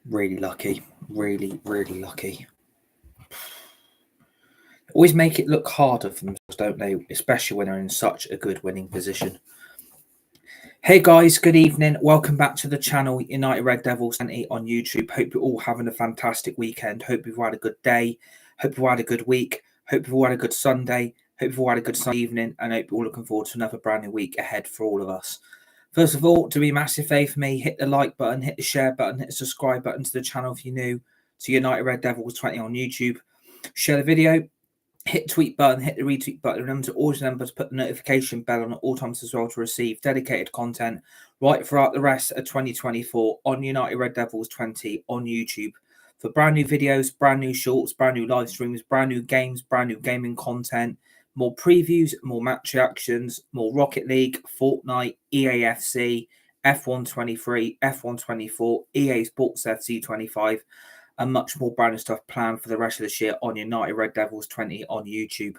Really lucky. Really, really lucky. Always make it look harder for themselves, don't they? Especially when they're in such a good winning position. Hey guys, good evening. Welcome back to the channel, United Red Devils 20 on YouTube. Hope you're all having a fantastic weekend. Hope you've had a good day. Hope you've had a good week. Hope you've all had a good Sunday. Hope you've all had a good Sunday evening. And hope you're all looking forward to another brand new week ahead for all of us. First of all, do me a massive favour for me. Hit the like button, hit the share button, hit the subscribe button to the channel if you're new to United Red Devils 20 on YouTube. Share the video. Hit the tweet button, hit the retweet button. Remember to always put the notification bell on at all times as well to receive dedicated content right throughout the rest of 2024 on United Red Devils 20 on YouTube. For brand new videos, brand new shorts, brand new live streams, brand new games, brand new gaming content, more previews, more match reactions, more Rocket League, Fortnite, EAFC, F123, F124, EA Sports FC 25, and much more brand new stuff planned for the rest of this year on United Red Devils 20 on YouTube.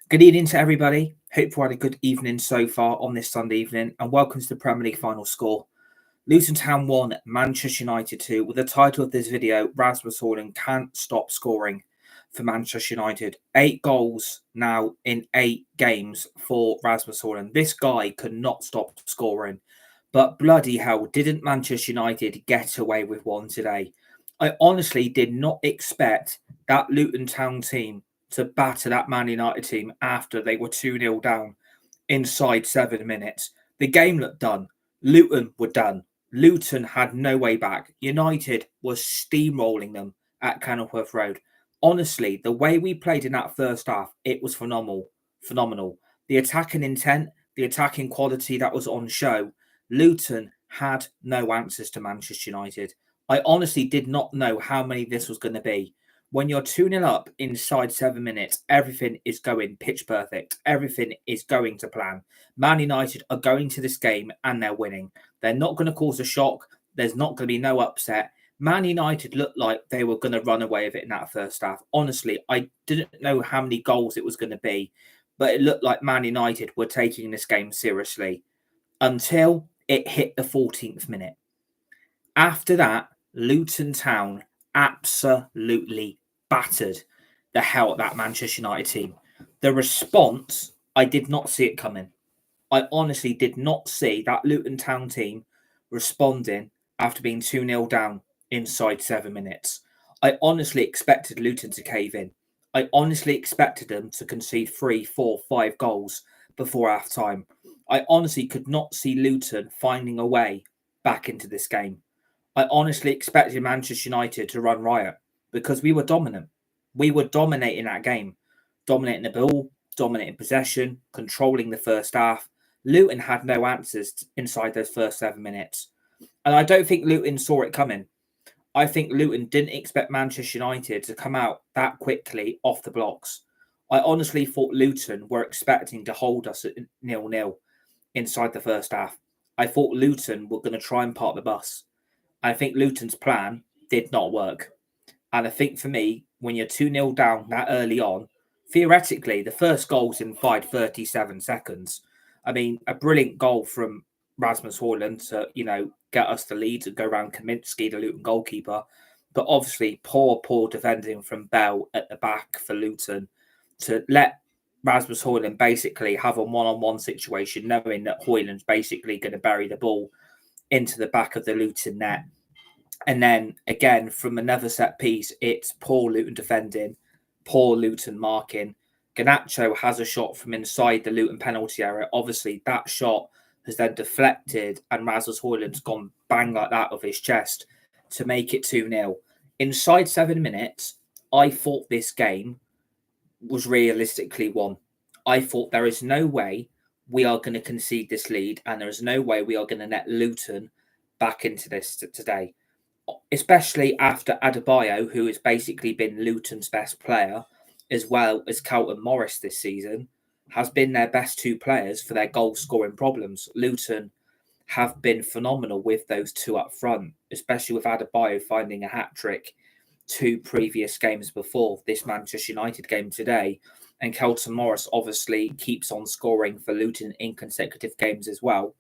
Good evening to everybody. Hope you had a good evening so far on this Sunday evening, and welcome to the Premier League final score. Luton Town 1, Manchester United 2. With the title of this video, Rasmus Højlund can't stop scoring for Manchester United. 8 goals now in 8 games for Rasmus Højlund. This guy could not stop scoring, but bloody hell, didn't Manchester United get away with one today? I honestly did not expect that Luton Town team to batter that Man United team after they were 2-0 down inside 7 minutes. The game looked done. Luton were done. Luton had no way back. United was steamrolling them at Kenilworth Road. Honestly, the way we played in that first half, it was phenomenal. Phenomenal. The attacking intent, the attacking quality that was on show. Luton had no answers to Manchester United. I honestly did not know how many this was going to be. When you're 2-0 up inside 7 minutes, everything is going pitch perfect. Everything is going to plan. Man United are going to this game and they're winning. They're not going to cause a shock. There's not going to be no upset. Man United looked like they were going to run away with it in that first half. Honestly, I didn't know how many goals it was going to be, but it looked like Man United were taking this game seriously until it hit the 14th minute. After that, Luton Town absolutely battered the hell at that Manchester United team. The response, I did not see it coming. I honestly did not see that Luton Town team responding after being 2-0 down inside 7 minutes. I honestly expected Luton to cave in. I honestly expected them to concede 3, 4, 5 goals before half time. I honestly could not see Luton finding a way back into this game. I honestly expected Manchester United to run riot because we were dominant. We were dominating that game, dominating the ball, dominating possession, controlling the first half. Luton had no answers inside those first 7 minutes. And I don't think Luton saw it coming. I think Luton didn't expect Manchester United to come out that quickly off the blocks. I honestly thought Luton were expecting to hold us at 0-0 inside the first half. I thought Luton were going to try and park the bus. I think Luton's plan did not work. And I think for me, when you're 2-0 down that early on, theoretically, the first goal's in 37 seconds. I mean, a brilliant goal from Rasmus Højlund to, get us the lead and go around Kaminski, the Luton goalkeeper. But obviously, poor defending from Bell at the back for Luton to let Rasmus Højlund basically have a one-on-one situation, knowing that Højlund's basically going to bury the ball into the back of the Luton net. And then again, from another set piece, it's poor Luton defending, poor Luton marking. Garnacho has a shot from inside the Luton penalty area. Obviously, that shot has then deflected and Rasmus Højlund's gone bang like that off his chest to make it 2-0. Inside 7 minutes, I thought this game was realistically won. I thought there is no way we are going to concede this lead and there is no way we are going to let Luton back into this today. Especially after Adebayo, who has basically been Luton's best player, as well as Carlton Morris this season, has been their best 2 players for their goal-scoring problems. Luton have been phenomenal with those 2 up front, especially with Adebayo finding a hat-trick 2 previous games before this Manchester United game today. And Carlton Morris obviously keeps on scoring for Luton in consecutive games as well,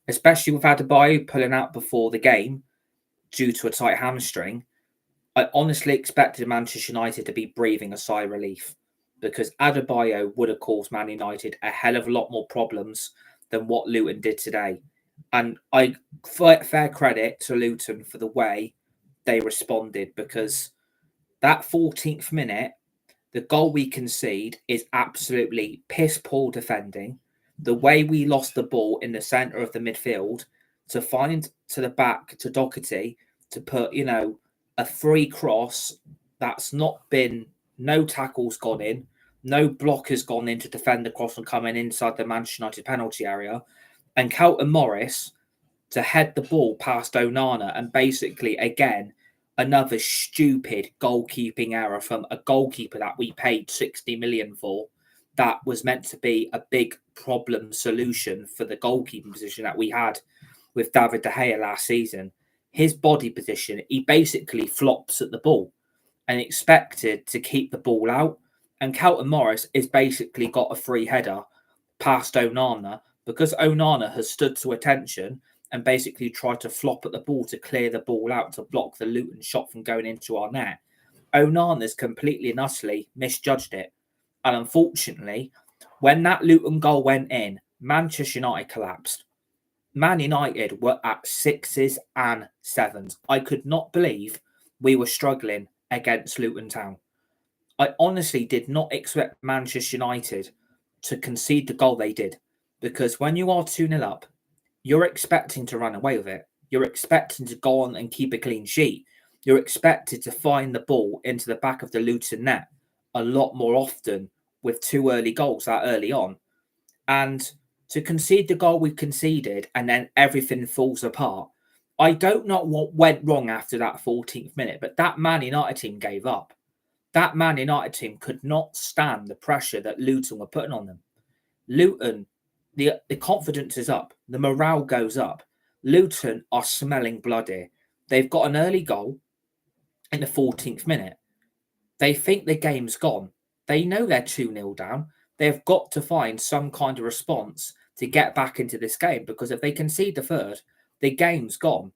especially with Adebayo pulling out before the game. due to a tight hamstring, I honestly expected Manchester United to be breathing a sigh of relief, because Adebayo would have caused Man United a hell of a lot more problems than what Luton did today. And I fair credit to Luton for the way they responded, because that 14th minute, the goal we concede is absolutely piss poor defending. The way we lost the ball in the centre of the midfield to find to the back to Doherty to put, a free cross that's not been, no tackles gone in, no blockers gone in to defend the cross and coming inside the Manchester United penalty area, and Carlton Morris to head the ball past Onana, and basically, again, another stupid goalkeeping error from a goalkeeper that we paid 60 million for, that was meant to be a big problem solution for the goalkeeping position that we had with David De Gea last season. His body position, he basically flops at the ball and expected to keep the ball out. And Carlton Morris has basically got a free header past Onana, because Onana has stood to attention and basically tried to flop at the ball to clear the ball out to block the Luton shot from going into our net. Onana's completely and utterly misjudged it. And unfortunately, when that Luton goal went in, Manchester United collapsed. Man United were at 6s and 7s. I could not believe we were struggling against Luton Town. I honestly did not expect Manchester United to concede the goal they did, because when you are 2-0 up, you're expecting to run away with it. You're expecting to go on and keep a clean sheet. You're expected to find the ball into the back of the Luton net a lot more often with 2 early goals that early on. And to concede the goal we conceded and then everything falls apart. I don't know what went wrong after that 14th minute, but that Man United team gave up. That Man United team could not stand the pressure that Luton were putting on them. Luton, the confidence is up. The morale goes up. Luton are smelling bloody. They've got an early goal in the 14th minute. They think the game's gone. They know they're 2-0 down. They've got to find some kind of response to get back into this game, because if they concede the third, the game's gone.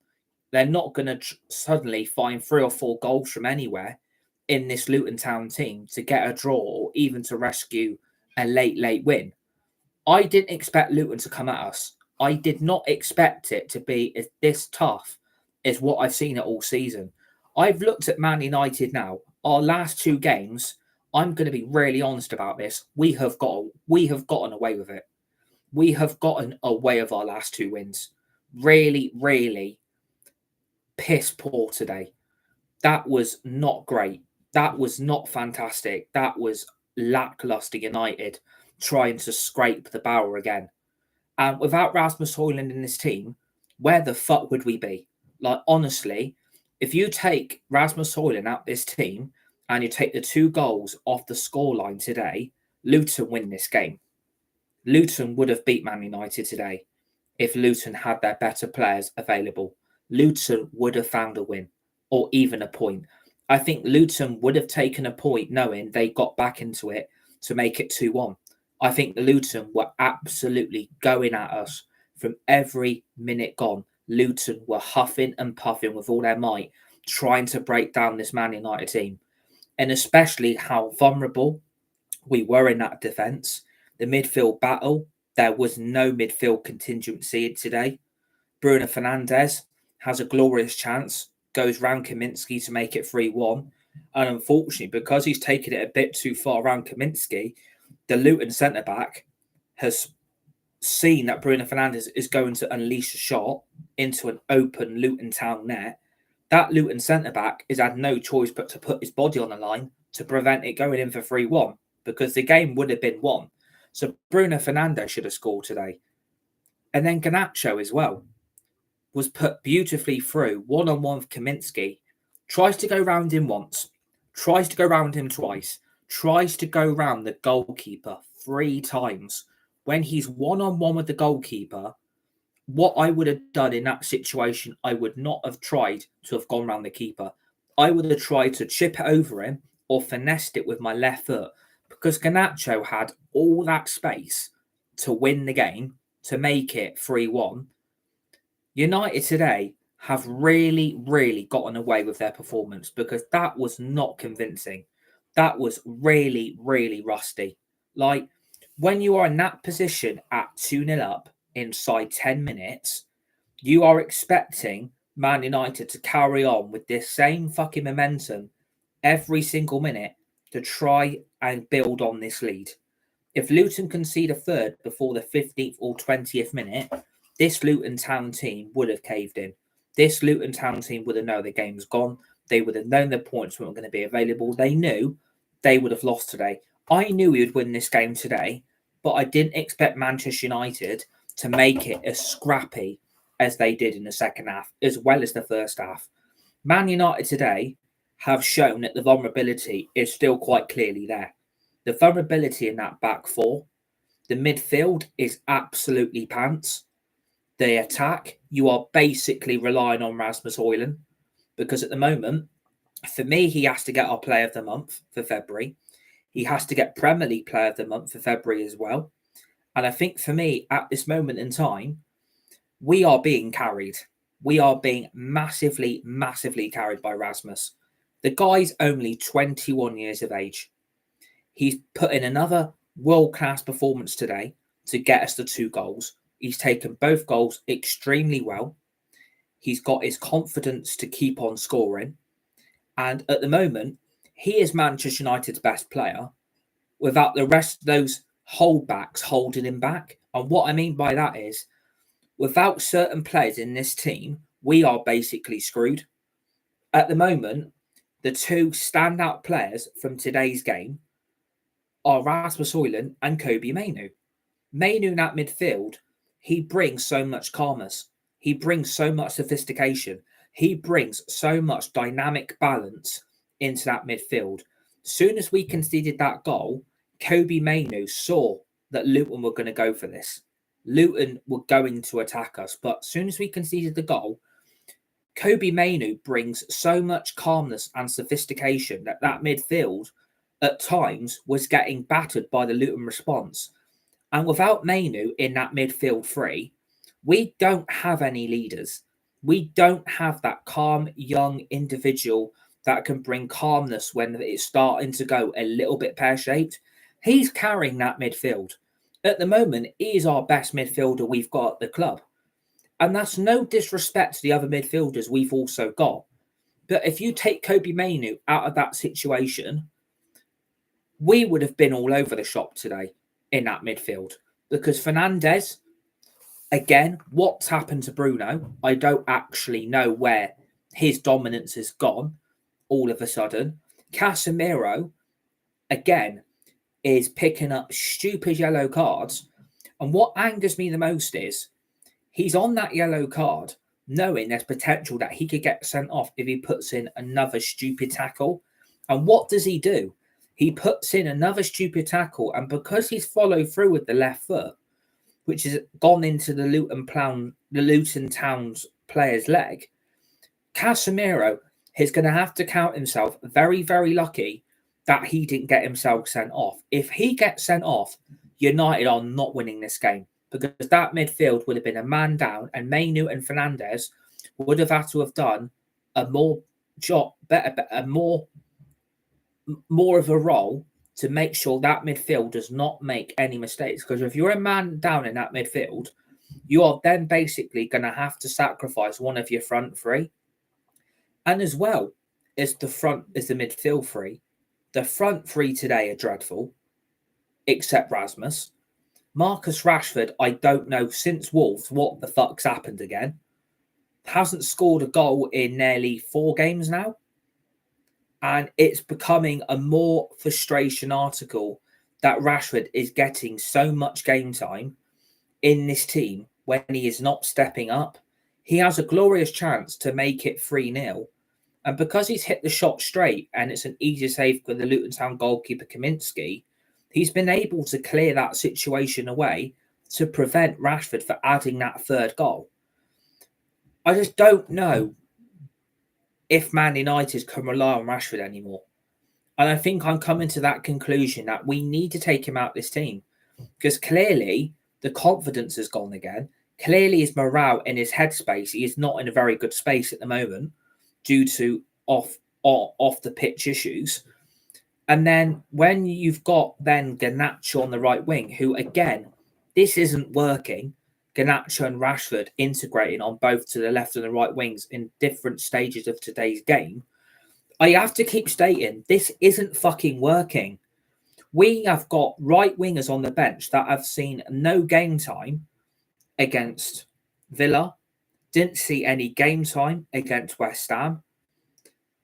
They're not going to suddenly find 3 or 4 goals from anywhere in this Luton Town team to get a draw or even to rescue a late win. I didn't expect Luton to come at us. I did not expect it to be this tough as what I've seen it all season. I've looked at Man United now. Our last 2 games, I'm going to be really honest about this. We have gotten away with it. We have gotten away with our last 2 wins. Really, really piss poor today. That was not great. That was not fantastic. That was lackluster United trying to scrape the barrel again. And without Rasmus Højlund in this team, where the fuck would we be? Like, honestly, if you take Rasmus Højlund out this team and you take the 2 goals off the scoreline today, Luton win this game. Luton would have beat Man United today if Luton had their better players available. Luton would have found a win or even a point. I think Luton would have taken a point knowing they got back into it to make it 2-1. I think Luton were absolutely going at us from every minute gone. Luton were huffing and puffing with all their might, trying to break down this Man United team. And especially how vulnerable we were in that defence. The midfield battle, there was no midfield contingency today. Bruno Fernandes has a glorious chance, goes round Kaminsky to make it 3-1. And unfortunately, because he's taken it a bit too far around Kaminsky, the Luton centre-back has seen that Bruno Fernandes is going to unleash a shot into an open Luton Town net. That Luton centre-back has had no choice but to put his body on the line to prevent it going in for 3-1, because the game would have been won. So Bruno Fernandes should have scored today. And then Garnacho as well was put beautifully through, one-on-one with Kaminsky. Tries to go round him once, tries to go round him twice, tries to go round the goalkeeper 3 times. When he's one-on-one with the goalkeeper, what I would have done in that situation, I would not have tried to have gone round the keeper. I would have tried to chip it over him or finessed it with my left foot, because Garnacho had all that space to win the game, to make it 3-1. United today have really, really gotten away with their performance, because that was not convincing. That was really, really rusty. Like, when you are in that position at 2-0 up inside 10 minutes, you are expecting Man United to carry on with this same fucking momentum every single minute to try and build on this lead. If Luton concede a third before the 15th or 20th minute, this Luton Town team would have caved in. This Luton Town team would have known the game's gone. They would have known the points weren't going to be available. They knew they would have lost today. I knew we would win this game today, but I didn't expect Manchester United to make it as scrappy as they did in the second half, as well as the first half. Man United today have shown that the vulnerability is still quite clearly there. The vulnerability in that back four, the midfield is absolutely pants. The attack, you are basically relying on Rasmus Højlund, because at the moment, for me, he has to get our Player of the Month for February. He has to get Premier League Player of the Month for February as well. And I think for me, at this moment in time, we are being carried. We are being massively, massively carried by Rasmus. The guy's only 21 years of age. He's put in another world-class performance today to get us the 2 goals. He's taken both goals extremely well. He's got his confidence to keep on scoring. And at the moment, he is Manchester United's best player without the rest of those holdbacks holding him back. And what I mean by that is, without certain players in this team, we are basically screwed. At the moment, the 2 standout players from today's game are Rasmus Højlund and Mainoo. Mainoo in that midfield, he brings so much calmness. He brings so much sophistication. He brings so much dynamic balance into that midfield. Soon as we conceded that goal, Mainoo saw that Luton were going to go for this. Luton were going to attack us. But as soon as we conceded the goal, Mainoo brings so much calmness and sophistication that midfield at times was getting battered by the Luton response. And without Mainoo in that midfield 3, we don't have any leaders. We don't have that calm, young individual that can bring calmness when it's starting to go a little bit pear-shaped. He's carrying that midfield. At the moment, he is our best midfielder we've got at the club. And that's no disrespect to the other midfielders we've also got. But if you take Mainoo out of that situation, we would have been all over the shop today in that midfield. Because Fernandes, again, what's happened to Bruno? I don't actually know where his dominance has gone all of a sudden. Casemiro, again, is picking up stupid yellow cards. And what angers me the most is he's on that yellow card knowing there's potential that he could get sent off if he puts in another stupid tackle. And what does he do? He puts in another stupid tackle, and because he's followed through with the left foot, which has gone into the Luton Town's player's leg, Casemiro is going to have to count himself very, very lucky that he didn't get himself sent off. If he gets sent off, United are not winning this game, because that midfield would have been a man down, and Mainoo and Fernandes would have had to have done a more of a role to make sure that midfield does not make any mistakes. Because if you're a man down in that midfield, you are then basically going to have to sacrifice one of your front 3. And as well as the midfield 3, the front 3 today are dreadful, except Rasmus. Marcus Rashford, I don't know since Wolves what the fuck's happened again. Hasn't scored a goal in nearly 4 games now. And it's becoming a more frustration article that Rashford is getting so much game time in this team when he is not stepping up. He has a glorious chance to make it 3-0. And because he's hit the shot straight and it's an easy save for the Luton Town goalkeeper Kaminski, he's been able to clear that situation away to prevent Rashford from adding that 3rd goal. I just don't know if Man United can rely on Rashford anymore. And I think I'm coming to that conclusion that we need to take him out of this team, because clearly the confidence has gone again. Clearly, his morale and his headspace, he is not in a very good space at the moment due to off the pitch issues. And then when you've got then Garnacho on the right wing, who again, this isn't working. Garnacho and Rashford integrating on both to the left and the right wings in different stages of today's game. I have to keep stating this isn't fucking working. We have got right wingers on the bench that have seen no game time against Villa, didn't see any game time against West Ham.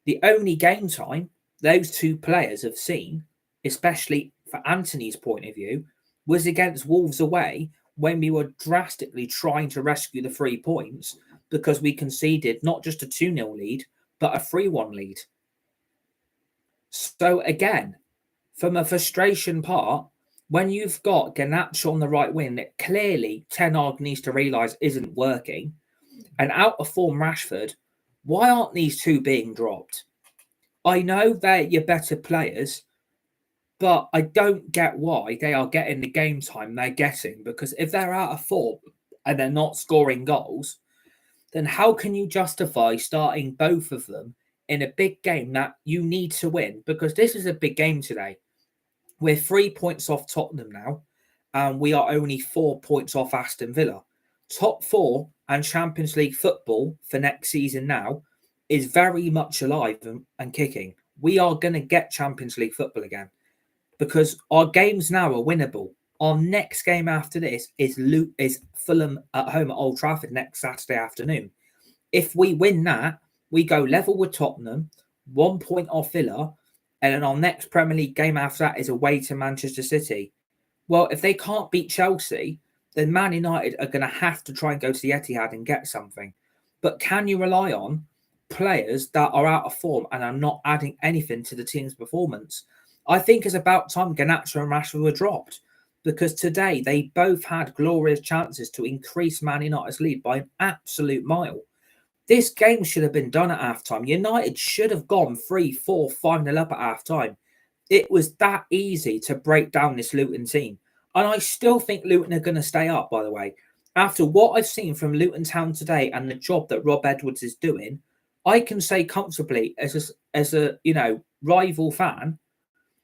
The only game time those two players have seen, especially for Antony's point of view, was against Wolves away when we were drastically trying to rescue the 3 points because we conceded not just a 2-0 lead, but a 3-1 lead. So again, from a frustration part, when you've got Garnacho on the right wing that clearly Ten Hag needs to realise isn't working, and out of form Rashford, why aren't these two being dropped? I know they're your better players, but I don't get why they are getting the game time they're getting, because if they're out of form and they're not scoring goals, then how can you justify starting both of them in a big game that you need to win? Because this is a big game today. We're 3 points off Tottenham now, and we are only 4 points off Aston Villa. Top 4 and Champions League football for next season now is very much alive and kicking. We are going to get Champions League football again because our games now are winnable. Our next game after this is Fulham at home at Old Trafford next Saturday afternoon. If we win that, we go level with Tottenham, 1 point off Villa, and then our next Premier League game after that is away to Manchester City. Well, if they can't beat Chelsea, then Man United are going to have to try and go to the Etihad and get something. But can you rely on players that are out of form and are not adding anything to the team's performance? I think it's about time Garnacho and Rashford were dropped, because today they both had glorious chances to increase Man United's lead by an absolute mile. This game should have been done at halftime. United should have gone 3-4, 5-0 up at halftime. It was that easy to break down this Luton team. And I still think Luton are going to stay up, by the way. After what I've seen from Luton Town today and the job that Rob Edwards is doing, I can say comfortably as a rival fan,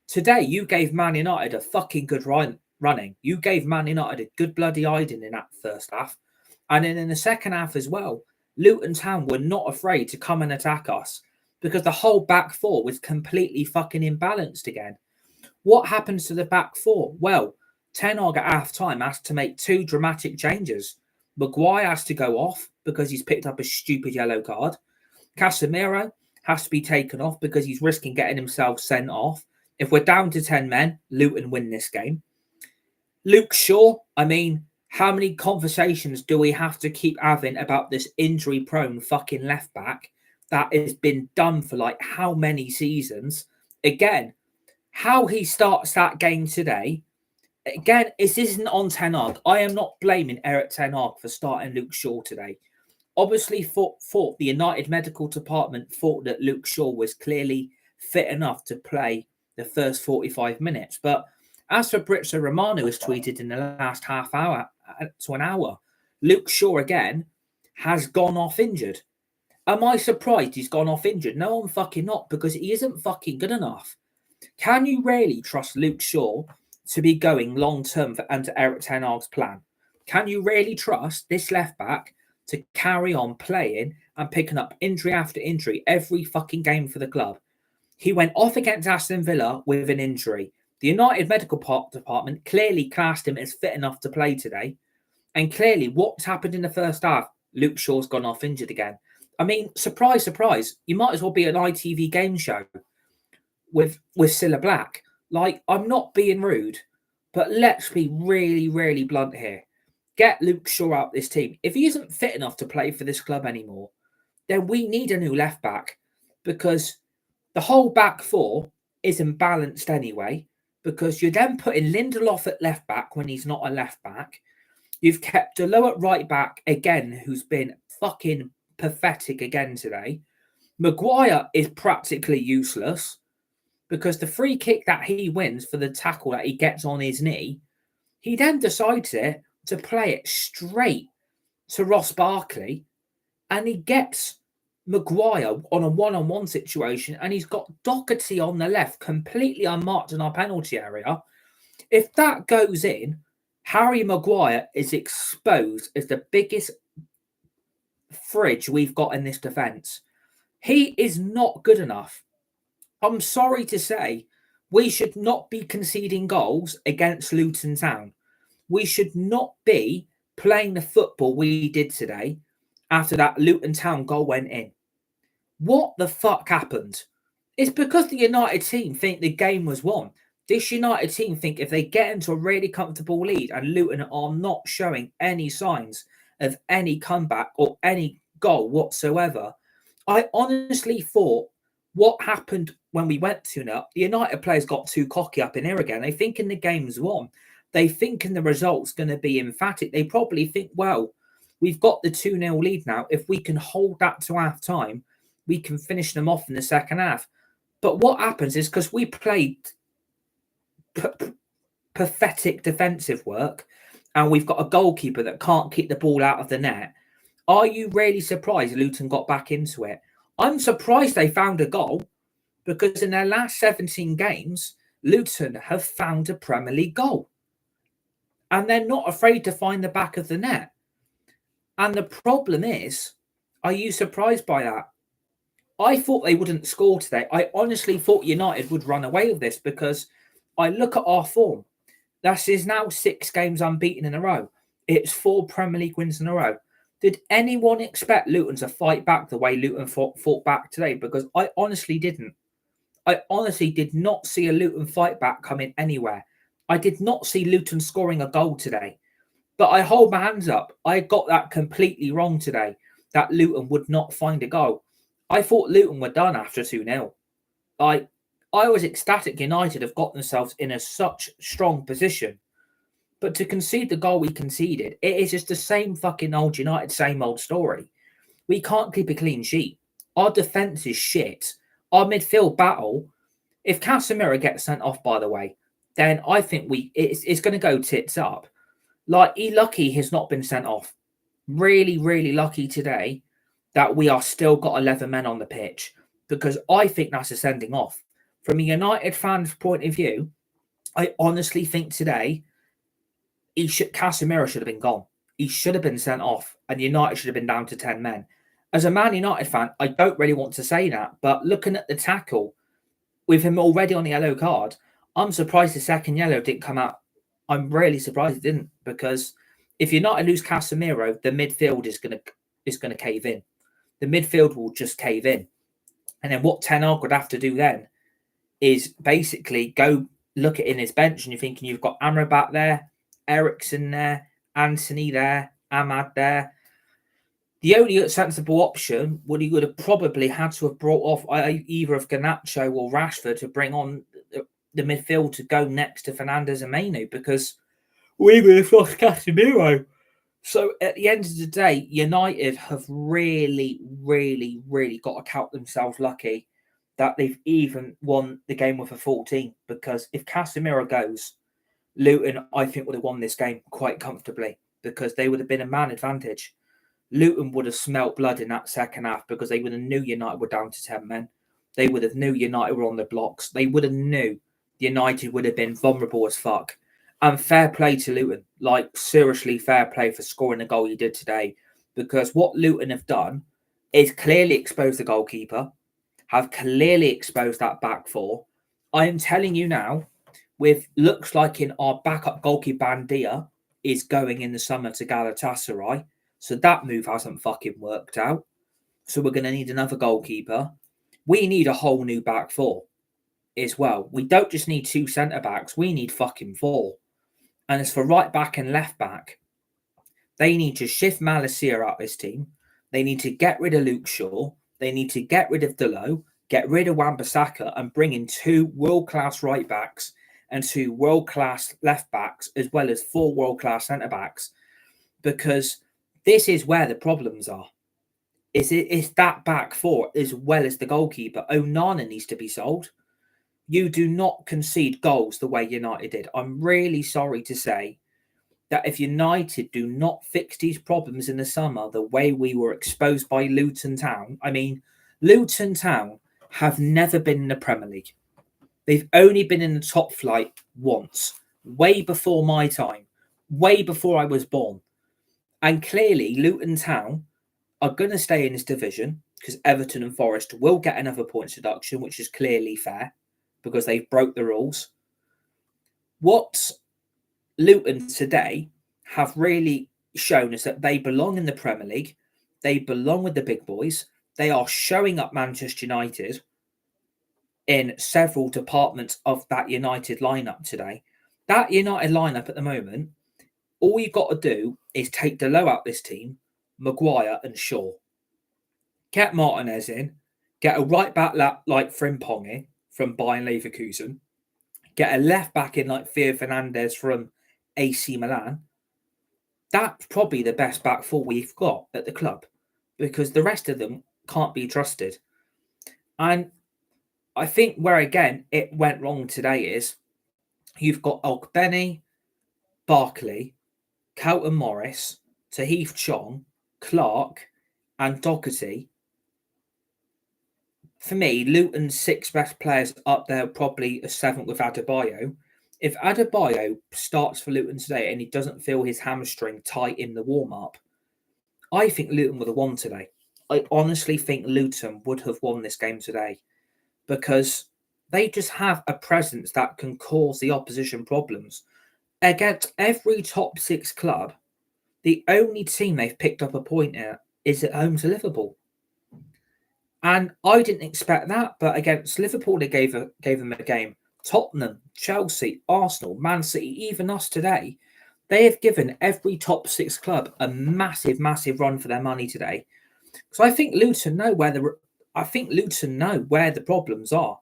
today you gave Man United a fucking good running. You gave Man United a good bloody hiding in that first half. And then in the second half as well, Luton Town were not afraid to come and attack us because the whole back four was completely fucking imbalanced again. What happens to the back four? Well, Ten Hag at half-time has to make 2 dramatic changes. Maguire has to go off because he's picked up a stupid yellow card. Casemiro has to be taken off because he's risking getting himself sent off. If we're down to 10 men, Luton win this game. Luke Shaw, how many conversations do we have to keep having about this injury-prone fucking left-back that has been done for like how many seasons? Again, how he starts that game today, again, this isn't on Ten Hag. I am not blaming Eric Ten Hag for starting Luke Shaw today. Obviously, thought the United Medical Department thought that Luke Shaw was clearly fit enough to play the first 45 minutes. But as Fabrizio Romano has tweeted in the last half hour to an hour, Luke Shaw again has gone off injured. Am I surprised he's gone off injured? No, I'm fucking not, because he isn't fucking good enough. Can you really trust Luke Shaw to be going long-term under Eric Ten Hag's plan? Can you really trust this left-back to carry on playing and picking up injury after injury every fucking game for the club? He went off against Aston Villa with an injury. The United Medical Department clearly classed him as fit enough to play today. And clearly, what's happened in the first half? Luke Shaw's gone off injured again. Surprise, surprise. You might as well be an ITV game show with Cilla Black. Like, I'm not being rude, but let's be really, really blunt here. Get Luke Shaw out this team. If he isn't fit enough to play for this club anymore, then we need a new left back, because the whole back four isn't balanced anyway, because you're then putting Lindelof at left back when he's not a left back. You've kept Dalot at right back again, who's been fucking pathetic again today. Maguire is practically useless, because the free kick that he wins for the tackle that he gets on his knee, he then decides to play it straight to Ross Barkley and he gets Maguire on a one-on-one situation and he's got Doherty on the left completely unmarked in our penalty area. If that goes in, Harry Maguire is exposed as the biggest fridge we've got in this defence. He is not good enough. I'm sorry to say, we should not be conceding goals against Luton Town. We should not be playing the football we did today after that Luton Town goal went in. What the fuck happened? It's because the United team think the game was won. This United team think if they get into a really comfortable lead and Luton are not showing any signs of any comeback or any goal whatsoever, I honestly thought what happened when we went 2-0, the United players got too cocky up in here again. They thinking the game's won. They thinking the result's going to be emphatic. They probably think, well, we've got the 2-0 lead now. If we can hold that to half time, we can finish them off in the second half. But what happens is because we played pathetic defensive work and we've got a goalkeeper that can't keep the ball out of the net, are you really surprised Luton got back into it? I'm surprised they found a goal because in their last 17 games, Luton have found a Premier League goal. And they're not afraid to find the back of the net. And the problem is, are you surprised by that? I thought they wouldn't score today. I honestly thought United would run away with this because I look at our form. That is now 6 games unbeaten in a row. It's 4 Premier League wins in a row. Did anyone expect Luton to fight back the way Luton fought back today? Because I honestly didn't. I honestly did not see a Luton fight back coming anywhere. I did not see Luton scoring a goal today. But I hold my hands up. I got that completely wrong today, that Luton would not find a goal. I thought Luton were done after 2-0. I was ecstatic United have got themselves in such strong position. But to concede the goal we conceded, it is just the same fucking old United, same old story. We can't keep a clean sheet. Our defence is shit. Our midfield battle, if Casemiro gets sent off, by the way, then I think it's going to go tits up. Like, lucky he's not been sent off. Really, really lucky today that we are still got 11 men on the pitch because I think that's a sending off. From a United fan's point of view, I honestly think today Casemiro should have been gone. He should have been sent off and United should have been down to 10 men. As a Man United fan, I don't really want to say that, but looking at the tackle with him already on the yellow card, I'm surprised the second yellow didn't come out. I'm really surprised it didn't because if United lose Casemiro, the midfield is going to cave in. The midfield will just cave in. And then what Ten Hag would have to do then is basically go look at in his bench and you're thinking you've got Amrabat there, Eriksen there, Antony there, Ahmad there. The only sensible option would have probably had to have brought off either of Garnacho or Rashford to bring on the midfield to go next to Fernandes and Mainoo because we would have lost Casemiro. So at the end of the day, United have really, really, really got to count themselves lucky that they've even won the game with a 14 because if Casemiro goes, Luton, I think, would have won this game quite comfortably because they would have been a man advantage. Luton would have smelt blood in that second half because they would have knew United were down to 10 men. They would have knew United were on the blocks. They would have knew United would have been vulnerable as fuck. And fair play to Luton. Like, seriously, fair play for scoring the goal he did today. Because what Luton have done is clearly expose the goalkeeper, have clearly exposed that back four. I am telling you now, with looks like in our backup goalkeeper Bandia is going in the summer to Galatasaray. So that move hasn't fucking worked out. So we're going to need another goalkeeper. We need a whole new back four as well. We don't just need 2 centre-backs. We need fucking 4. And as for right back and left back, they need to shift Malacia out of this team. They need to get rid of Luke Shaw. They need to get rid of Dalot, get rid of Wan-Bissaka and bring in 2 world-class right backs and 2 world-class left backs as well as 4 world-class centre-backs. Because this is where the problems are. It's that back four as well as the goalkeeper. Onana needs to be sold. You do not concede goals the way United did. I'm really sorry to say that if United do not fix these problems in the summer the way we were exposed by Luton Town, I mean, Luton Town have never been in the Premier League. They've only been in the top flight once, way before my time, way before I was born. And clearly, Luton Town are going to stay in this division because Everton and Forest will get another points deduction, which is clearly fair because they've broke the rules. What Luton today have really shown is that they belong in the Premier League. They belong with the big boys. They are showing up Manchester United in several departments of that United lineup today. That United lineup at the moment, all you've got to do is take Dalot out this team, Maguire and Shaw. Get Martinez in, get a right back like Frimpong from Bayern Leverkusen, get a left back in like Fernandes from AC Milan. That's probably the best back four we've got at the club because the rest of them can't be trusted. And I think where, again, it went wrong today is you've got Ogbenny, Barkley, Carlton Morris, Tahith Chong, Clark, and Doherty. For me, Luton's 6 best players up there, probably a 7th with Adebayo. If Adebayo starts for Luton today and he doesn't feel his hamstring tight in the warm-up, I think Luton would have won today. I honestly think Luton would have won this game today because they just have a presence that can cause the opposition problems. Against every top 6 club, the only team they've picked up a point at is at home to Liverpool. And I didn't expect that, but against Liverpool, they gave them a game. Tottenham, Chelsea, Arsenal, Man City, even us today, they have given every top 6 club a massive, massive run for their money today. So I think Luton know where the problems are.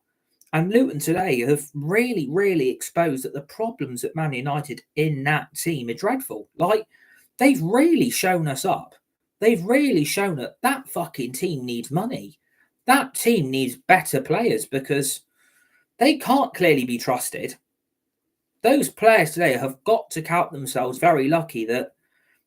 And Luton today have really, really exposed that the problems at Man United in that team are dreadful. Like, they've really shown us up. They've really shown that fucking team needs money. That team needs better players because they can't clearly be trusted. Those players today have got to count themselves very lucky that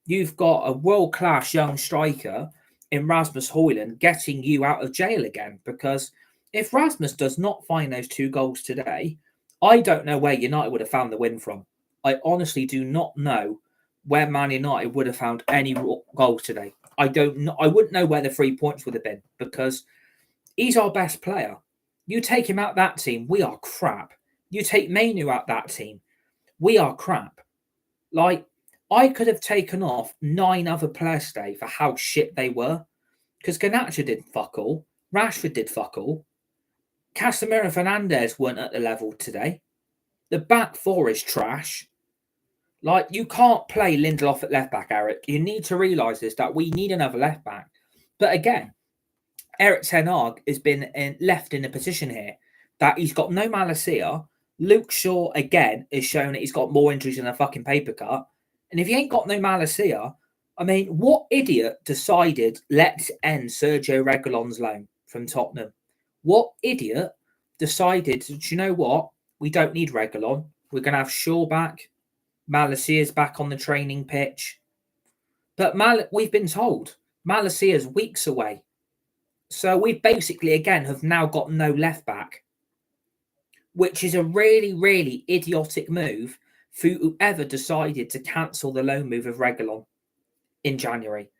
you've got a world-class young striker in Rasmus Højlund getting you out of jail again, because if Rasmus does not find those 2 goals today, I don't know where United would have found the win from. I honestly do not know where Man United would have found any goals today. I wouldn't know where the 3 points would have been because he's our best player. You take him out that team, we are crap. You take Mainoo out that team, we are crap. Like, I could have taken off 9 other players today for how shit they were. Because Garnacho did fuck all. Rashford did fuck all. Casemiro and Fernandes weren't at the level today. The back 4 is trash. Like, you can't play Lindelof at left back, Eric. You need to realise this, that we need another left back. But again, Eric Ten Hag has been left in a position here that he's got no Malacia. Luke Shaw, again, has shown that he's got more injuries than a fucking paper cut. And if he ain't got no Malacia, I mean, what idiot decided let's end Sergio Reguilon's loan from Tottenham? What idiot decided, do you know what? We don't need Reguilon. We're going to have Shaw back. Malacia's back on the training pitch. But we've been told Malacia's weeks away. So we basically, again, have now got no left back, which is a really, really idiotic move for whoever decided to cancel the loan move of Reguilon in January.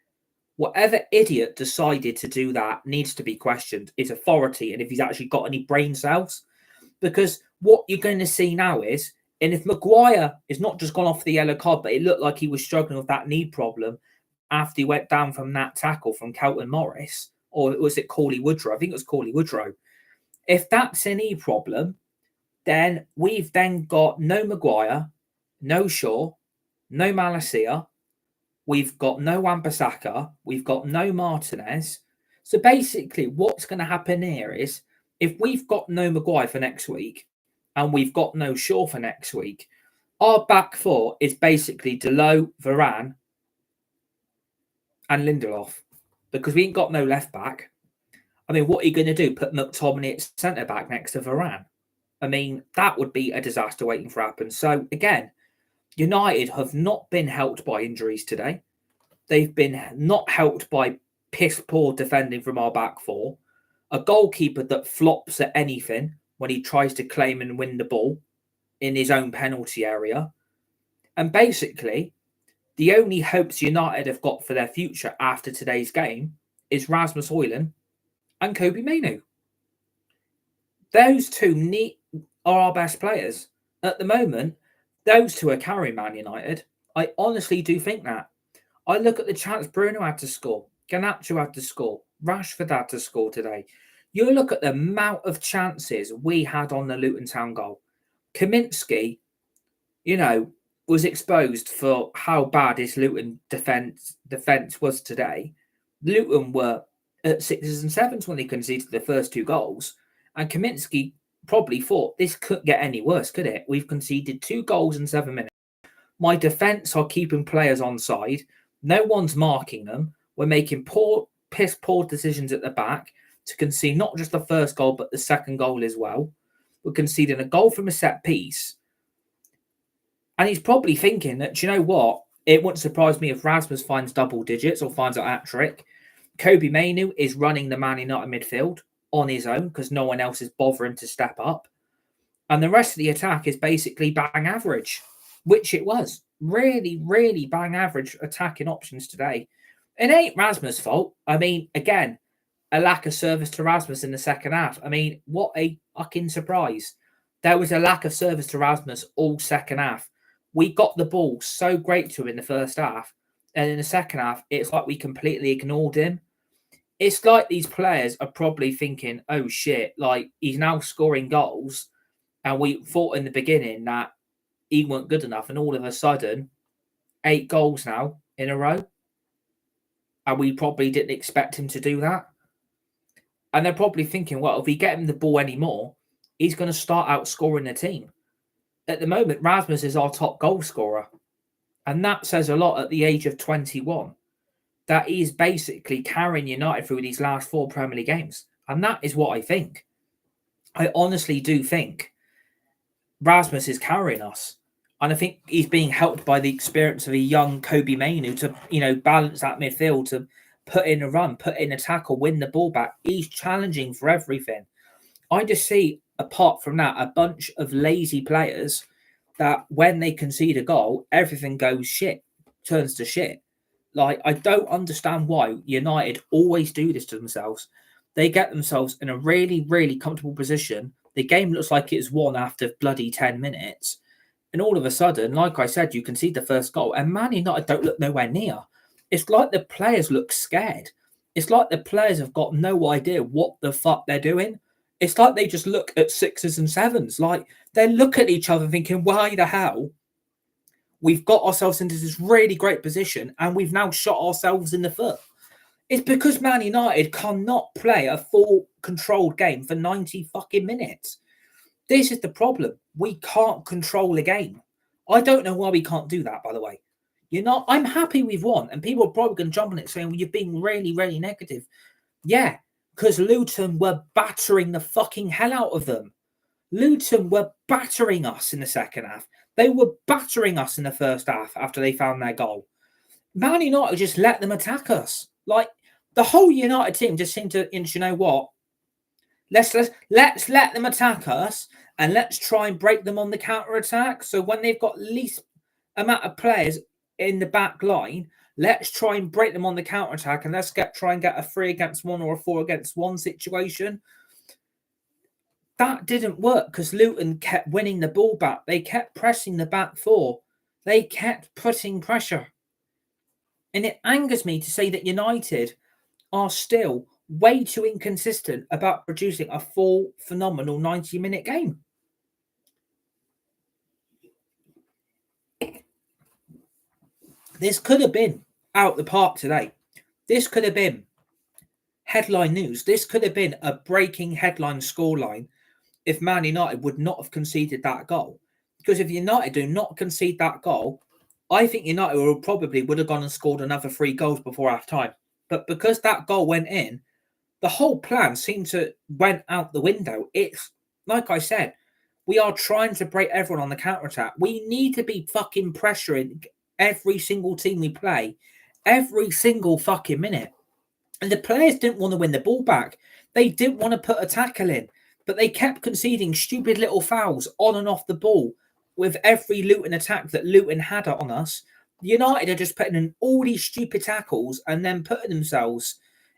Whatever idiot decided to do that needs to be questioned. His authority and if he's actually got any brain cells. Because what you're going to see now is, and if Maguire is not just gone off the yellow card, but it looked like he was struggling with that knee problem after he went down from that tackle from Carlton Morris, or was it Cauley Woodrow? I think it was Cauley Woodrow. If that's a knee problem, then we've then got no Maguire, no Shaw, no Malacia, we've got no Wan-Bissaka, we've got no Martinez. So basically what's going to happen here is if we've got no Maguire for next week and we've got no Shaw for next week, our back 4 is basically Dalot, Varane and Lindelof because we ain't got no left back. I mean, what are you going to do? Put Mctomoinay at centre back next to Varane? I mean, that would be a disaster waiting for happen. So again, United have not been helped by injuries today. They've been not helped by piss poor defending from our back four. A goalkeeper that flops at anything when he tries to claim and win the ball in his own penalty area. And basically, the only hopes United have got for their future after today's game is Rasmus Højlund and Mainoo. Those two are our best players. At the moment, those two are carrying Man United. I honestly do think that. I look at the chance Bruno had to score. Garnacho had to score. Rashford had to score today. You look at the amount of chances we had on the Luton Town goal. Kaminski, was exposed for how bad his Luton defence was today. Luton were at 6s and 7s when they conceded the first two goals. And Kaminski probably thought this couldn't get any worse, could it? We've conceded 2 goals in 7 minutes. My defence are keeping players onside. No one's marking them. We're making piss poor decisions at the back to concede not just the first goal, but the second goal as well. We're conceding a goal from a set piece. And he's probably thinking that, do you know what? It wouldn't surprise me if Rasmus finds double digits or finds a hat-trick. Mainoo is running the Man United midfield on his own because no one else is bothering to step up. And the rest of the attack is basically bang average, which it was. Really, really bang average attacking options today. It ain't Rasmus' fault. I mean, again, a lack of service to Rasmus in the second half. I mean, what a fucking surprise. There was a lack of service to Rasmus all second half. We got the ball so great to him in the first half. And in the second half, it's like we completely ignored him. It's like these players are probably thinking, oh shit, like he's now scoring goals. And we thought in the beginning that he weren't good enough. And all of a sudden, 8 goals now in a row. And we probably didn't expect him to do that. And they're probably thinking, well, if we get him the ball anymore, he's going to start outscoring the team. At the moment, Rasmus is our top goal scorer. And that says a lot at the age of 21. That he's basically carrying United through these last 4 Premier League games. And that is what I think. I honestly do think Rasmus is carrying us. And I think he's being helped by the experience of a young Mainoo to, balance that midfield, to put in a run, put in a tackle, win the ball back. He's challenging for everything. I just see, apart from that, a bunch of lazy players that when they concede a goal, everything goes shit, turns to shit. Like, I don't understand why United always do this to themselves. They get themselves in a really, really comfortable position. The game looks like it's won after bloody 10 minutes. And all of a sudden, like I said, you concede the first goal. And Man United don't look nowhere near. It's like the players look scared. It's like the players have got no idea what the fuck they're doing. It's like they just look at 6s and 7s. Like, they look at each other thinking, why the hell? We've got ourselves into this really great position and we've now shot ourselves in the foot. It's because Man United cannot play a full controlled game for 90 fucking minutes. This is the problem. We can't control a game. I don't know why we can't do that, by the way. I'm happy we've won. And people are probably going to jump on it saying, well, you're being really, really negative. Yeah, because Luton were battering the fucking hell out of them. Luton were battering us in the second half. They were battering us in the first half after they found their goal. Man United just let them attack us. Like, the whole United team just seemed to, you know what? Let's let them attack us and let's try and break them on the counter-attack. So when they've got least amount of players in the back line, let's try and break them on the counter-attack and let's try and get a 3 against 1 or a 4 against 1 situation. That didn't work because Luton kept winning the ball back. They kept pressing the back 4. They kept putting pressure. And it angers me to say that United are still way too inconsistent about producing a full, phenomenal 90-minute game. This could have been out the park today. This could have been headline news. This could have been a breaking headline scoreline if Man United would not have conceded that goal. Because if United do not concede that goal, I think United would have gone and scored another 3 goals before half-time. But because that goal went in, the whole plan seemed to went out the window. It's, like I said, We are trying to break everyone on the counter-attack. We need to be fucking pressuring every single team we play, every single fucking minute. And the players didn't want to win the ball back. They didn't want to put a tackle in, but they kept conceding stupid little fouls on and off the ball with every Luton attack that Luton had on us. United are just putting in all these stupid tackles and then putting themselves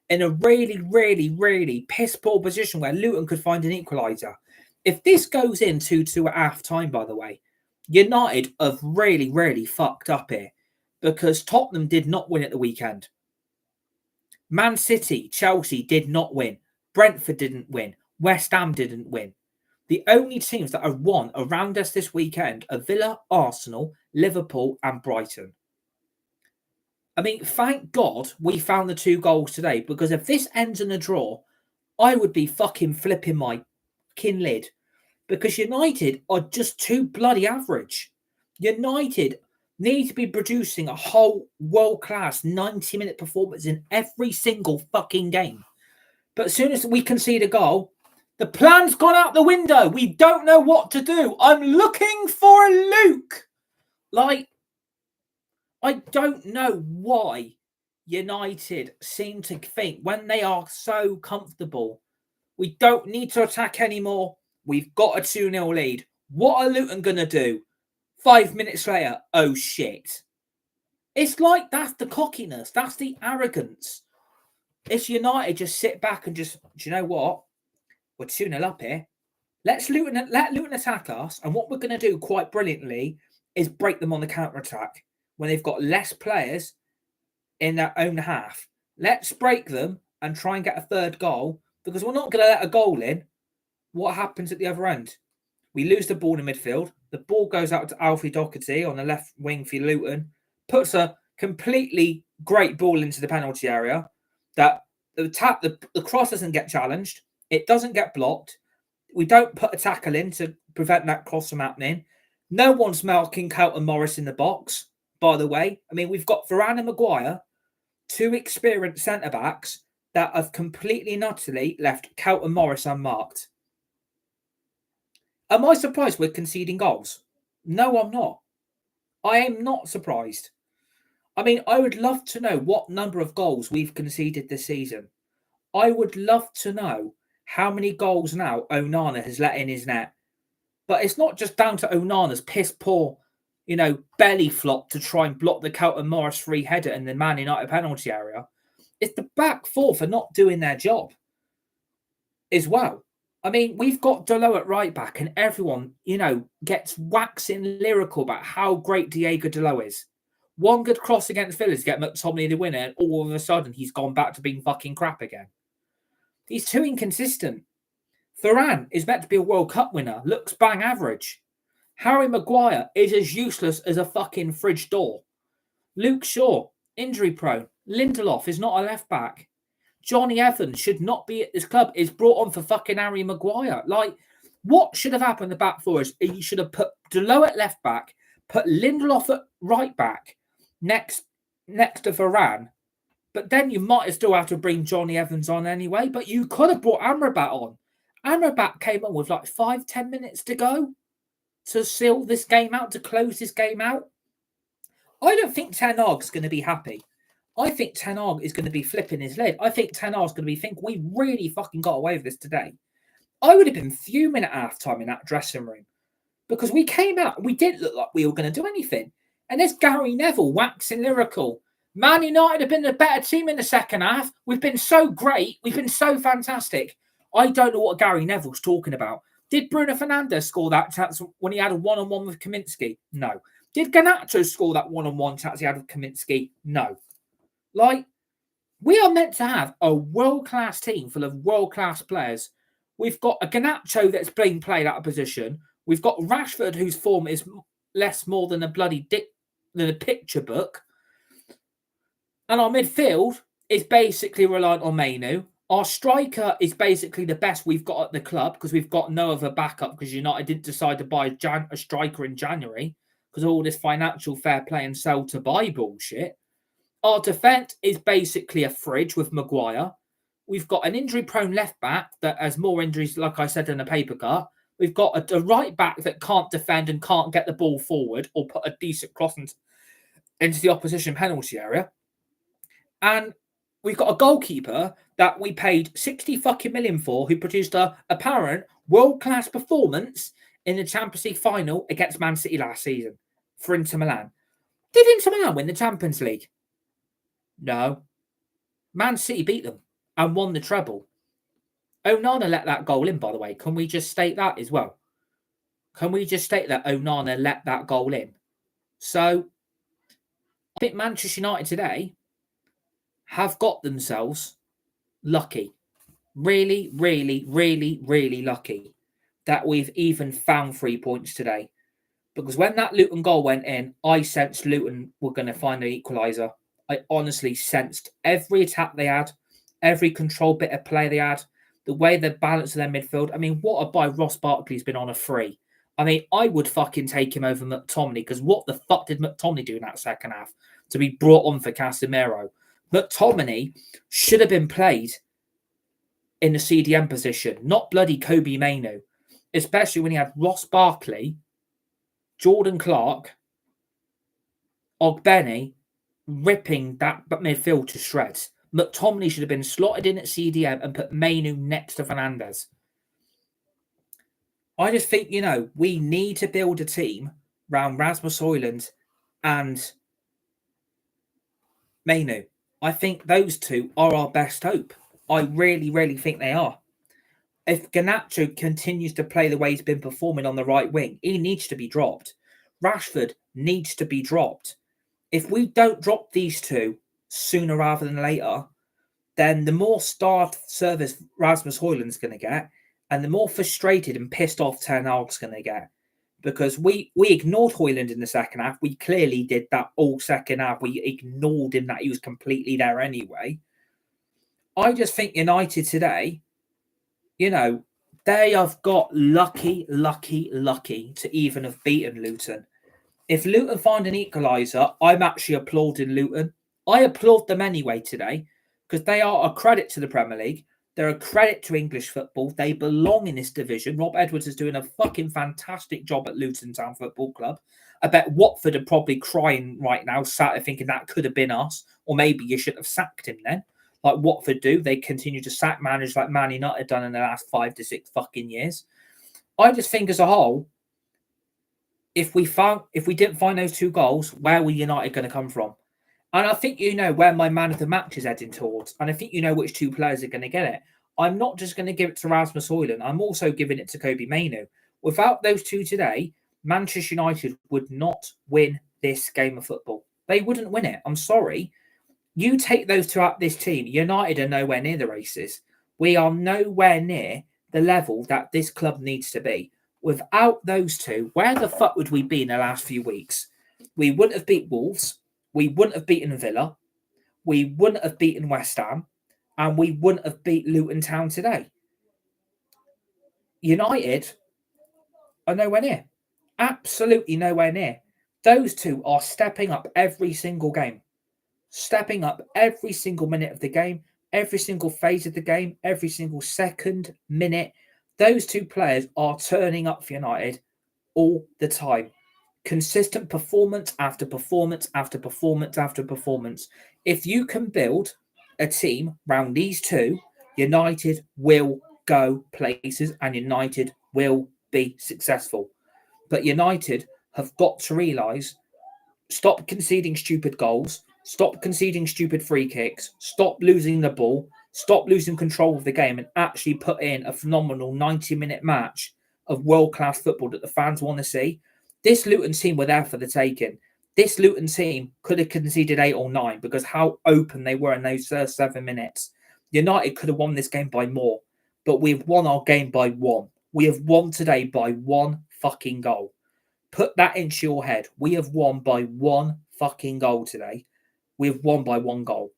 in a really, really, really piss-poor position where Luton could find an equaliser. If this goes in 2-2 at half-time, by the way, United have really, really fucked up here because Tottenham did not win at the weekend. Man City, Chelsea did not win. Brentford didn't win. West Ham didn't win. The only teams that have won around us this weekend are Villa, Arsenal, Liverpool and Brighton. I mean, thank God we found the 2 goals today, because if this ends in a draw, I would be fucking flipping my fucking lid, because United are just too bloody average. United need to be producing a whole world-class 90-minute performance in every single fucking game. But as soon as we concede a goal, the plan's gone out the window. We don't know what to do. I'm looking for a Luke. Like, I don't know why United seem to think when they are so comfortable, we don't need to attack anymore. We've got a 2-0 lead. What are Luton going to do? 5 minutes later, oh shit. It's like that's the cockiness. That's the arrogance. If United just sit back and just, do you know what? We're 2-0 up here. Let Luton attack us. And what we're going to do quite brilliantly is break them on the counter-attack when they've got less players in their own half. Let's break them and try and get a third goal, because we're not going to let a goal in. What happens at the other end? We lose the ball in midfield. The ball goes out to Alfie Doherty on the left wing for Luton. Puts a completely great ball into the penalty area. That the cross doesn't get challenged. It doesn't get blocked. We don't put a tackle in to prevent that cross from happening. No one's marking Carlton Morris in the box, by the way. I mean, we've got Varane and Maguire, 2 experienced centre-backs that have completely and utterly left Carlton Morris unmarked. Am I surprised we're conceding goals? No, I'm not. I am not surprised. I mean, I would love to know what number of goals we've conceded this season. I would love to know how many goals now Onana has let in his net. But it's not just down to Onana's piss poor, belly flop to try and block the Carlton Morris free header in the Man United penalty area. It's the back 4 for not doing their job as well. I mean, we've got Dalot at right back and everyone, gets waxing lyrical about how great Diego Dalot is. One good cross against Villa to get Mctomoinay the winner, and all of a sudden he's gone back to being fucking crap again. He's too inconsistent. Varane is meant to be a World Cup winner, looks bang average. Harry Maguire is as useless as a fucking fridge door. Luke Shaw, injury prone. Lindelof is not a left back. Johnny Evans should not be at this club. Is brought on for fucking Harry Maguire. Like, what should have happened? The back 4 is you should have put Dalot at left back, put Lindelof at right back next to Varane. But then you might still have to bring Johnny Evans on anyway. But you could have brought Amrabat on. Amrabat came on with like 5-10 minutes to go to seal this game out, to close this game out. I don't think Ten Hag's going to be happy. I think Ten Hag is going to be flipping his lid. I think Ten Hag's going to be thinking, we really fucking got away with this today. I would have been fuming at halftime in that dressing room, because we came out and we didn't look like we were going to do anything. And there's Gary Neville waxing lyrical. Man United have been a better team in the second half. We've been so great. We've been so fantastic. I don't know what Gary Neville's talking about. Did Bruno Fernandes score that chance when he had a one-on-one with Kaminsky? No. Did Garnacho score that one-on-one chance he had with Kaminsky? No. Like, we are meant to have a world-class team full of world-class players. We've got a Garnacho that's being played out of position. We've got Rashford, whose form is less more than a bloody than a picture book. And our midfield is basically reliant on Mainoo. Our striker is basically the best we've got at the club, because we've got no other backup, because United didn't decide to buy a striker in January because of all this financial fair play and sell to buy bullshit. Our defence is basically a fridge with Maguire. We've got an injury-prone left-back that has more injuries, like I said, than a paper cut. We've got a right back that can't defend and can't get the ball forward or put a decent cross into the opposition penalty area. And we've got a goalkeeper that we paid 60 fucking million for, who produced a apparent world-class performance in the Champions League final against Man City last season for Inter Milan. Did Inter Milan win the Champions League? No. Man City beat them and won the treble. Onana let that goal in, by the way. Can we just state that as well? Can we just state that Onana let that goal in? So, I think Manchester United today have got themselves lucky. Really, really, really, really lucky that we've even found 3 points today. Because when that Luton goal went in, I sensed Luton were going to find an equaliser. I honestly sensed every attack they had, every control bit of play they had, the way they balanced their midfield. I mean, what a buy Ross Barkley's been on a free. I mean, I would fucking take him over Mctomoinay, because what the fuck did Mctomoinay do in that second half to be brought on for Casemiro? Mctomoinay should have been played in the CDM position, not bloody Kobe Mainoo, especially when he had Ross Barkley, Jordan Clark, Ogbene ripping that midfield to shreds. Mctomoinay should have been slotted in at CDM and put Mainoo next to Fernandes. I just think, we need to build a team around Rasmus Højlund and Mainoo. I think those two are our best hope. I really, really think they are. If Garnacho continues to play the way he's been performing on the right wing, he needs to be dropped. Rashford needs to be dropped. If we don't drop these two sooner rather than later, then the more starved service Rasmus Højlund's going to get, and the more frustrated and pissed off Ten Hag's going to get. Because we ignored Højlund in the second half. We clearly did that all second half. We ignored him, that he was completely there anyway. I just think United today, they have got lucky to even have beaten Luton. If Luton find an equaliser, I'm actually applauding Luton. I applaud them anyway today, because they are a credit to the Premier League. They're a credit to English football. They belong in this division. Rob Edwards is doing a fucking fantastic job at Luton Town Football Club. I bet Watford are probably crying right now, sat there thinking that could have been us, or maybe you should have sacked him then. Like Watford do. They continue to sack managers like Man United have done in the last 5 to 6 fucking years. I just think as a whole, if we didn't find those 2 goals, where were United going to come from? And I think where my man of the match is heading towards. And I think which 2 players are going to get it. I'm not just going to give it to Rasmus Højlund. I'm also giving it to Kobe Mainoo. Without those 2 today, Manchester United would not win this game of football. They wouldn't win it. I'm sorry. You take those 2 out this team, United are nowhere near the races. We are nowhere near the level that this club needs to be. Without those 2, where the fuck would we be in the last few weeks? We wouldn't have beat Wolves. We wouldn't have beaten Villa. We wouldn't have beaten West Ham. And we wouldn't have beat Luton Town today. United are nowhere near. Absolutely nowhere near. Those 2 are stepping up every single game. Stepping up every single minute of the game, every single phase of the game, every single second, minute. Those 2 players are turning up for United all the time. Consistent performance after performance after performance after performance. If you can build a team around these 2, United will go places and United will be successful. But United have got to realise, stop conceding stupid goals, stop conceding stupid free kicks, stop losing the ball, stop losing control of the game, and actually put in a phenomenal 90-minute match of world-class football that the fans want to see. This Luton team were there for the taking. This Luton team could have conceded 8 or 9 because how open they were in those first 7 minutes. United could have won this game by more, but we've won our game by 1. We have won today by 1 fucking goal. Put that into your head. We have won by 1 fucking goal today. We have won by 1 goal.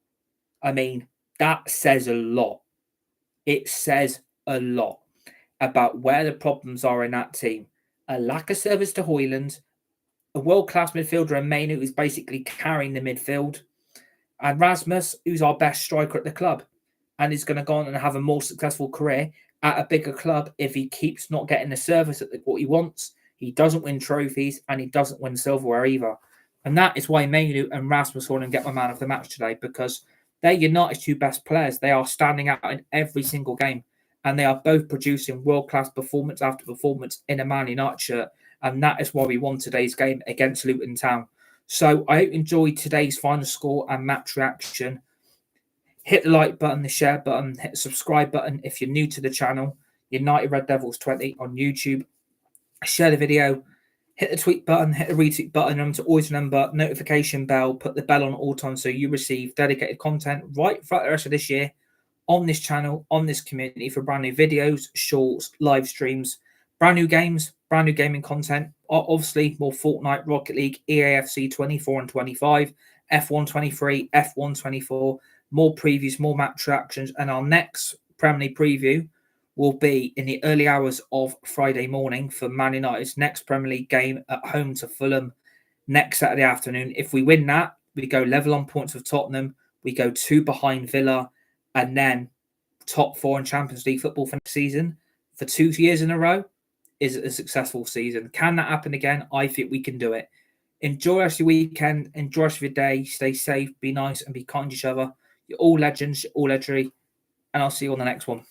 I mean, that says a lot. It says a lot about where the problems are in that team. A lack of service to Højlund, a world-class midfielder in Mainoo who's basically carrying the midfield, and Rasmus, who's our best striker at the club and is going to go on and have a more successful career, at a bigger club, if he keeps not getting the service at what he wants, he doesn't win trophies and he doesn't win silverware either. And that is why Mainoo and Rasmus Højlund get my man of the match today, because they're United's two best players. They are standing out in every single game, and they are both producing world-class performance after performance in a Man United shirt. And that is why we won today's game against Luton Town. So I hope you enjoyed today's final score and match reaction. Hit the like button, the share button, hit the subscribe button if you're new to the channel. United Red Devils 20 on YouTube. Share the video, hit the tweet button, hit the retweet button, and to always remember notification bell, put the bell on all times so you receive dedicated content right throughout the rest of this year on this channel, on this community for brand new videos, shorts, live streams, brand new games, brand new gaming content. Obviously, more Fortnite, Rocket League, EAFC 24 and 25, F1 23, F1 24, more previews, more match reactions, and our next Premier League preview will be in the early hours of Friday morning for Man United's next Premier League game at home to Fulham next Saturday afternoon. If we win that, we go level on points with Tottenham. We go 2 behind Villa, and then top 4 in Champions League football for next season for 2 years in a row is a successful season. Can that happen again? I think we can do it. Enjoy your weekend. Enjoy your day. Stay safe. Be nice and be kind to each other. You're all legends. You're all legendary. And I'll see you on the next one.